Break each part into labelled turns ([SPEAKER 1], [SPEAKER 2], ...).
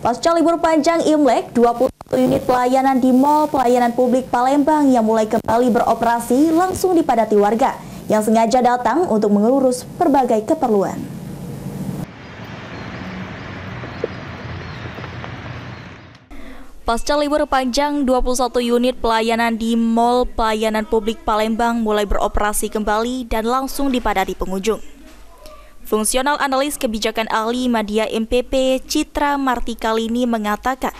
[SPEAKER 1] Pasca libur panjang Imlek, 21 unit pelayanan di Mall Pelayanan Publik Palembang yang mulai kembali beroperasi langsung dipadati warga yang sengaja datang untuk mengurus berbagai keperluan. Pasca libur panjang, 21 unit pelayanan di Mall Pelayanan Publik Palembang mulai beroperasi kembali dan langsung dipadati pengunjung. Fungsional analis kebijakan ahli Media MPP Citra Martikalini mengatakan,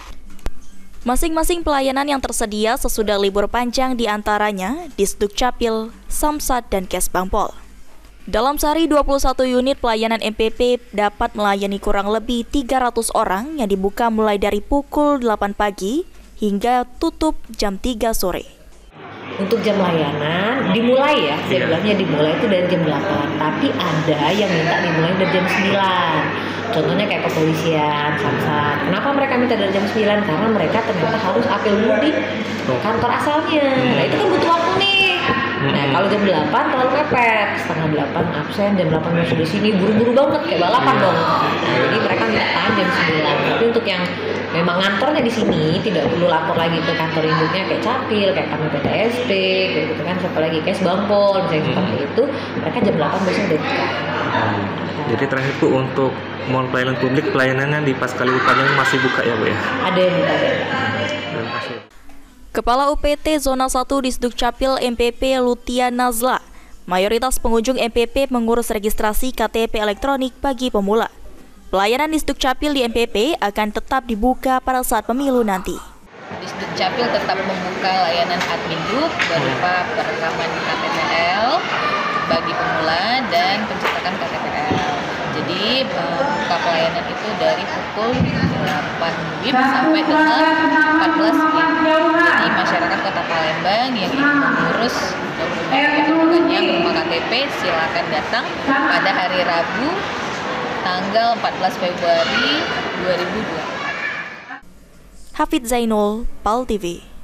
[SPEAKER 1] masing-masing pelayanan yang tersedia sesudah libur panjang diantaranya Disdukcapil, Samsat, dan Kesbangpol. Dalam sehari 21 unit pelayanan MPP dapat melayani kurang lebih 300 orang yang dibuka mulai dari pukul 8 pagi hingga tutup jam 3 sore.
[SPEAKER 2] Untuk jam layanan dimulai ya, saya bilangnya dimulai itu dari jam 8, tapi ada yang minta dimulai dari jam 9. Contohnya kayak kepolisian, Samsat. Kenapa mereka minta dari jam 9? Karena mereka ternyata harus apel dulu di kantor asalnya. Nah itu kan butuh waktu nih. Nah kalau jam 8 terlalu mepet, setengah 8 absen, jam 8 masuk di sini, buru-buru banget kayak balapan dong. Nah jadi mereka minta tahan jam 9. Tapi untuk yang memang ngantornya di sini tidak perlu lapor lagi ke kantor induknya kayak Capil, kayak kami PTSP, kayak gitu kan, siapa lagi Kesbangpol, misalnya seperti itu, mereka jam 8 biasanya udah buka.
[SPEAKER 3] Jadi terakhir tuh untuk Mall Pelayanan Publik pelayanannya di pasca libur panjang masih buka ya Bu ya?
[SPEAKER 2] Ada yang buka ya.
[SPEAKER 3] Terima kasih.
[SPEAKER 1] Kepala UPT Zona 1 Disdukcapil MPP Lutia Nazla, mayoritas pengunjung MPP mengurus registrasi KTP elektronik bagi pemula. Pelayanan Disdukcapil di MPP akan tetap dibuka pada saat pemilu nanti.
[SPEAKER 4] Disdukcapil tetap membuka layanan admin duk berupa perekaman KTPL bagi pemula dan pencetakan KTPL. Jadi buka pelayanan itu dari pukul 8 WIB sampai dengan 14 WIB. Jadi masyarakat Kota Palembang yang ingin mengurus dokumen-dokumennya berupa KTP silakan datang pada hari Rabu tanggal 14 Februari 2024.
[SPEAKER 1] Hafid Zainul, PAL TV.